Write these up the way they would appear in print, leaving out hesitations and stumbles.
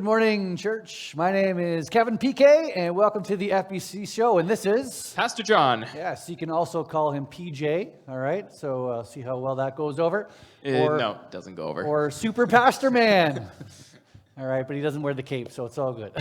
morning, church. My name is Kevin PK, and welcome to the FBC show. And this is Pastor John. Yes, you can also call him PJ. All right, so see how well that goes over. No, it doesn't go over. Or Super Pastor Man. All right, but he doesn't wear the cape, so it's all good.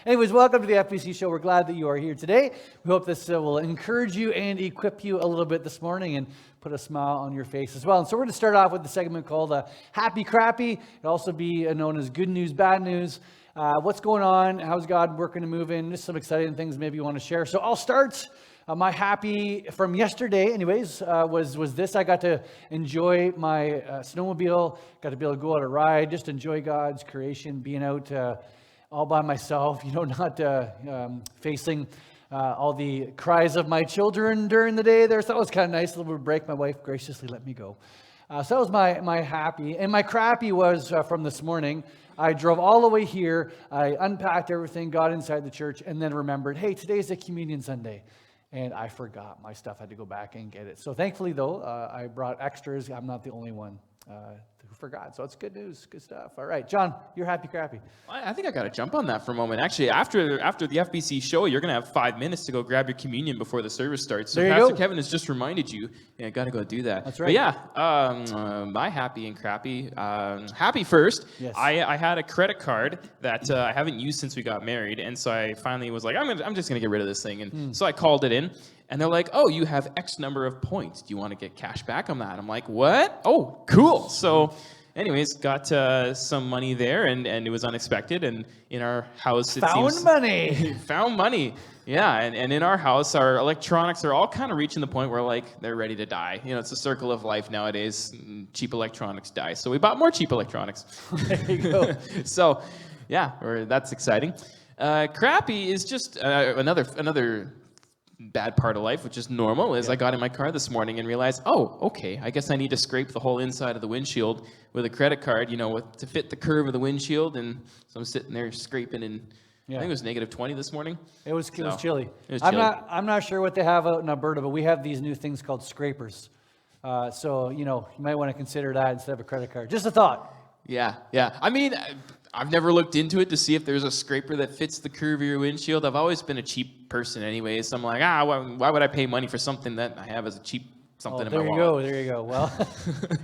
Anyways, welcome to the FBC show. We're glad that you are here today. We hope this will encourage you and equip you a little bit this morning and put a smile on your face as well. And so we're going to start off with the segment called Happy Crappy. It'll also be known as Good News, Bad News. What's going on? How's God working to move in? Just some exciting things maybe you want to share. So I'll start. My happy from yesterday, anyways, was this. I got to enjoy my snowmobile, got to be able to go out a ride, just enjoy God's creation, being out all by myself, not facing all the cries of my children during the day there. So that was kind of nice, a little bit of break. My wife graciously let me go. So that was my happy. And my crappy was from this morning. I drove all the way here. I unpacked everything, got inside the church, and then remembered, hey, today's a communion Sunday. And I forgot my stuff. I had to go back and get it. So thankfully, though, I brought extras. I'm not the only one who forgot. So it's good news, good stuff. All right, John, you're happy crappy. I think I got to jump on that for a moment. Actually, after the FBC show, you're going to have 5 minutes to go grab your communion before the service starts. So Pastor Kevin has just reminded you, got to go do that. That's right. But yeah, my happy and crappy. Happy first. Yes. I had a credit card that I haven't used since we got married, and so I finally was like, I'm just going to get rid of this thing. And so I called it in. And they're like, oh, you have X number of points. Do you want to get cash back on that? I'm like, what? Oh, cool. So anyways, got some money there, and it was unexpected. And in our house, Found money. Found money. Yeah, and in our house, our electronics are all kind of reaching the point where, they're ready to die. It's a circle of life nowadays. Cheap electronics die. So we bought more cheap electronics. There you go. So, yeah, that's exciting. Crappy is just another bad part of life, which is normal, is I got in my car this morning and realized, oh, okay, I guess I need to scrape the whole inside of the windshield with a credit card, to fit the curve of the windshield. And so I'm sitting there scraping, and I think it was -20 this morning. It was chilly. It was chilly. I'm not sure what they have out in Alberta, but we have these new things called scrapers. So, you might want to consider that instead of a credit card. Just a thought. Yeah. I mean, I've never looked into it to see if there's a scraper that fits the curve of your windshield. I've always been a cheap person anyway, so I'm like, why would I pay money for something that I have as a cheap something in my wallet? There you go. Well,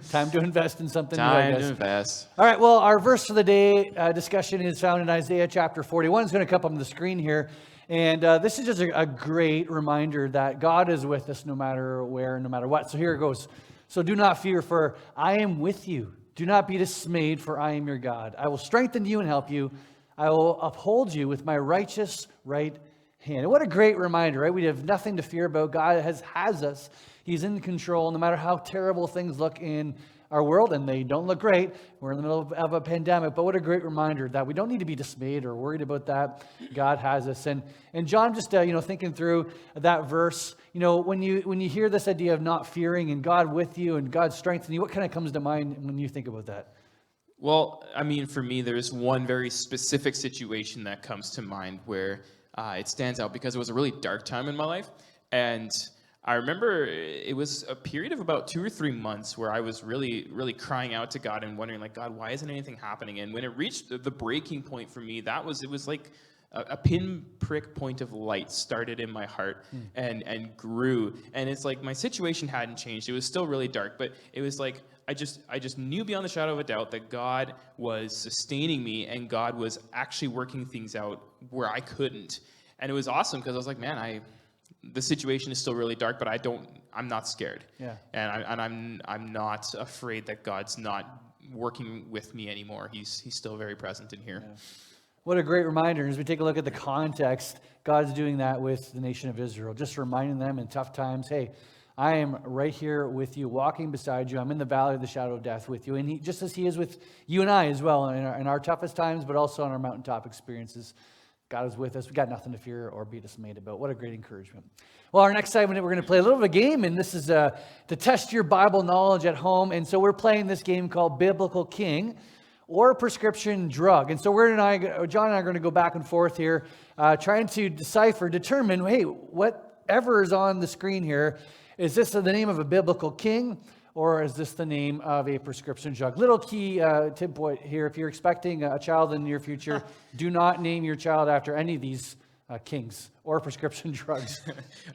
time to invest in something new, I Time guess. to invest. All right, well, our verse for the day discussion is found in Isaiah chapter 41. It's going to come up on the screen here. And this is just a great reminder that God is with us no matter where, no matter what. So here it goes. So do not fear, for I am with you. Do not be dismayed, for I am your God. I will strengthen you and help you. I will uphold you with my righteous right hand. And what a great reminder, right? We have nothing to fear about. God has us. He's in control, no matter how terrible things look in our world, and they don't look great. We're in the middle of a pandemic, but what a great reminder that we don't need to be dismayed or worried about that. God has us. And John, just thinking through that verse, when you hear this idea of not fearing and God with you and God strengthening you, what kind of comes to mind when you think about that? Well, I mean, for me, there's one very specific situation that comes to mind where it stands out because it was a really dark time in my life, and I remember it was a period of about 2 or 3 months where I was really, really crying out to God and wondering, God, why isn't anything happening? And when it reached the breaking point for me, it was like a pinprick point of light started in my heart and grew. And it's like my situation hadn't changed. It was still really dark, but it was like I just knew beyond the shadow of a doubt that God was sustaining me and God was actually working things out where I couldn't. And it was awesome because I was like, man, the situation is still really dark, but I'm not scared. Yeah. And I'm not afraid that God's not working with me anymore. He's still very present in here. Yeah. What a great reminder. As we take a look at the context, God's doing that with the nation of Israel, just reminding them in tough times, hey, I am right here with you, walking beside you. I'm in the valley of the shadow of death with you. And just as he is with you and I as well in our toughest times, but also in our mountaintop experiences. God is with us. We got nothing to fear or be dismayed about. What a great encouragement. Well, our next segment, we're going to play a little bit of a game, and this is to test your Bible knowledge at home. And so we're playing this game called Biblical King or Prescription Drug. And so John and I are going to go back and forth here, trying to determine, hey, whatever is on the screen here, is this the name of a biblical king or is this the name of a prescription drug? Little key tip point here. If you're expecting a child in the near future, do not name your child after any of these kings or prescription drugs.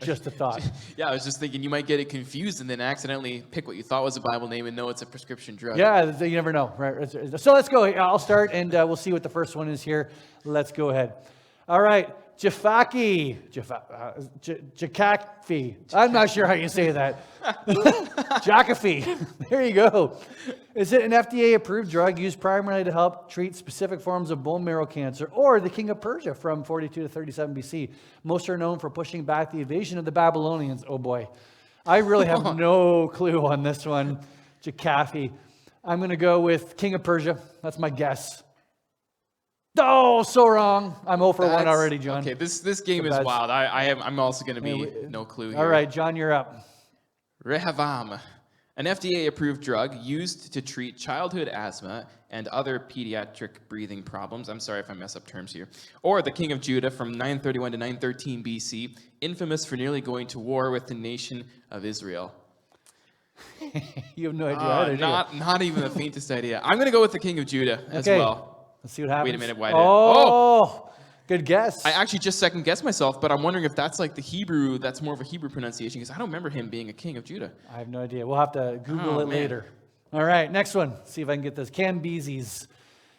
Just a thought. Yeah, I was just thinking you might get it confused and then accidentally pick what you thought was a Bible name and know it's a prescription drug. Yeah, you never know. Right? So let's go. I'll start, and we'll see what the first one is here. Let's go ahead. All right. Jakakfi. I'm not sure how you say that. Jakakfi. There you go. Is it an FDA-approved drug used primarily to help treat specific forms of bone marrow cancer, or the king of Persia from 42 to 37 BC? Most are known for pushing back the invasion of the Babylonians. Oh boy. I really have no clue on this one. Jakakfi. I'm going to go with king of Persia. That's my guess. Oh, so wrong. I'm 0 for 1 already, John. Okay, this game is wild. I'm also going to be no clue here. All right, John, you're up. Rehavam, an FDA-approved drug used to treat childhood asthma and other pediatric breathing problems. I'm sorry if I mess up terms here. Or the king of Judah from 931 to 913 BC, infamous for nearly going to war with the nation of Israel. You have no idea. Not even the faintest idea. I'm going to go with the king of Judah as well. Let's see what happens. Wait a minute. Why Good guess. I actually just second guessed myself, but I'm wondering if that's like the Hebrew, that's more of a Hebrew pronunciation, because I don't remember him being a king of Judah. I have no idea. We'll have to Google it later. All right, next one. See if I can get this. Cambeses,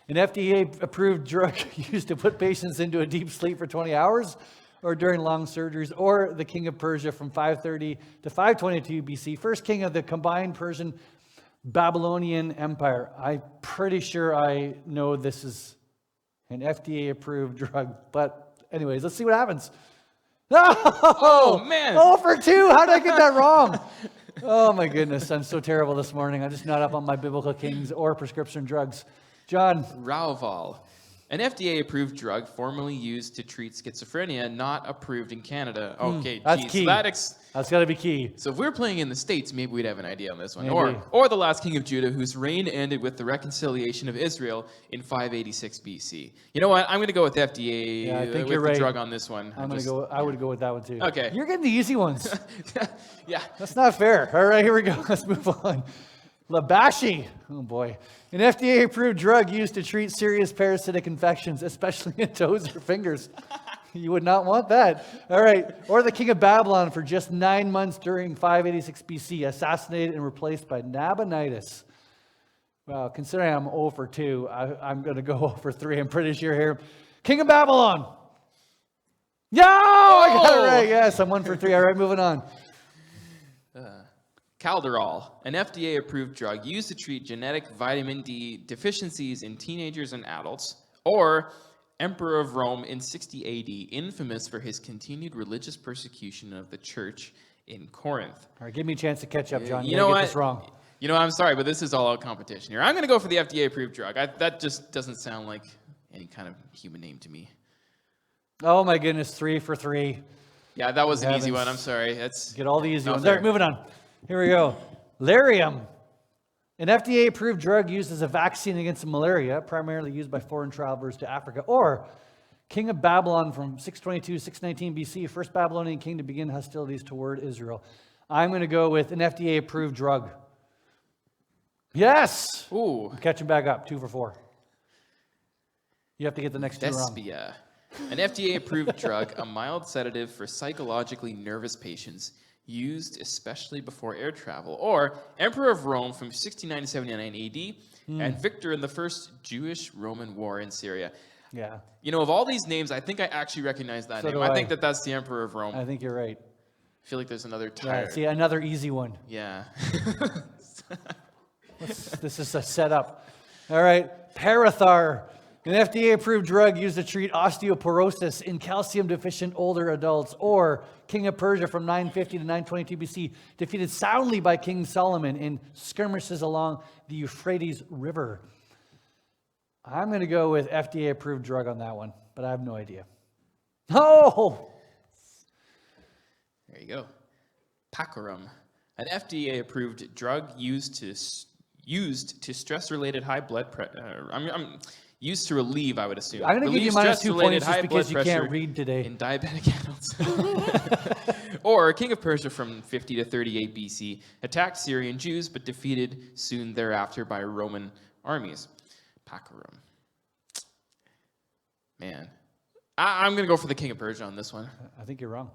an FDA-approved drug used to put patients into a deep sleep for 20 hours or during long surgeries, or the king of Persia from 530 to 522 BC, first king of the combined Persian Babylonian Empire. I'm pretty sure I know this is an FDA-approved drug, but anyways, let's see what happens. Oh, man. 0 for 2. How did I get that wrong? Oh, my goodness. I'm so terrible this morning. I'm just not up on my biblical kings or prescription drugs. John. Rauval, an FDA-approved drug formerly used to treat schizophrenia, not approved in Canada. Okay, that's geez. key. That's got to be key. So if we were playing in the States, maybe we'd have an idea on this one. Maybe. Or the last king of Judah, whose reign ended with the reconciliation of Israel in 586 BC. You know what? I'm going to go with FDA. Yeah, I think with you're the right. drug on this one. I would go with that one too. Okay. You're getting the easy ones. Yeah. That's not fair. All right, here we go. Let's move on. Labashi. Oh boy. An FDA-approved drug used to treat serious parasitic infections, especially in toes or fingers. You would not want that. All right. Or the king of Babylon for just 9 months during 586 BC, assassinated and replaced by Nabonidus. Well, considering I'm 0 for 2, I'm going to go 0 for 3. I'm pretty sure here. King of Babylon. Yo! I got it right. Yes, I'm 1 for 3. All right, moving on. Calderol, an FDA-approved drug used to treat genetic vitamin D deficiencies in teenagers and adults. Or Emperor of Rome in 60 AD, infamous for his continued religious persecution of the church in Corinth. All right, give me a chance to catch up, John. You know get what? This wrong. You know, I'm sorry, but this is all out competition here. I'm going to go for the FDA-approved drug. That just doesn't sound like any kind of human name to me. Oh my goodness, 3 for 3. Yeah, that was an easy one. I'm sorry. Get all the easy ones. fair. All right, moving on. Here we go. Larium, an FDA-approved drug used as a vaccine against malaria, primarily used by foreign travelers to Africa. Or king of Babylon from 622 to 619 BC, first Babylonian king to begin hostilities toward Israel. I'm going to go with an FDA-approved drug. Yes! Ooh. I'm catching back up. 2 for 4. You have to get the next 2 wrong. Despia, an FDA-approved drug, a mild sedative for psychologically nervous patients, used especially before air travel. Or Emperor of Rome from 69 to 79 AD, and victor in the first Jewish-Roman war in Syria. Yeah. You know, of all these names, I think I actually recognize that name. I think that's the Emperor of Rome. I think you're right. I feel like there's another Yeah, see, another easy one. Yeah. This is a setup. All right. Parathar, an FDA-approved drug used to treat osteoporosis in calcium-deficient older adults. Or king of Persia from 950 to 922 BC, defeated soundly by King Solomon in skirmishes along the Euphrates River. I'm going to go with FDA-approved drug on that one, but I have no idea. Oh! There you go. Pacorum, an FDA-approved drug used to stress-related high blood pressure. Used to relieve, I would assume. I'm going to give you -2 points just because you can't read today. In diabetic adults. Or king of Persia from 50 to 38 BC attacked Syrian Jews, but defeated soon thereafter by Roman armies. Pakarum. Man. I'm going to go for the king of Persia on this one. I think you're wrong.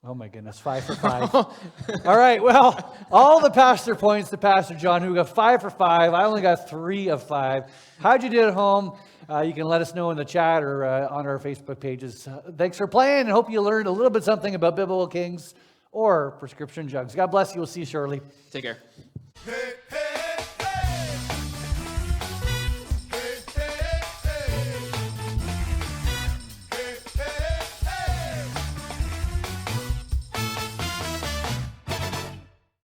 Oh my goodness, 5 for 5. All right, well, all the pastor points to Pastor John, who got 5 for 5. I only got 3 of 5. How'd you do at home? You can let us know in the chat or on our Facebook pages. Thanks for playing, and hope you learned a little bit something about biblical kings or prescription drugs. God bless you. We'll see you shortly. Take care.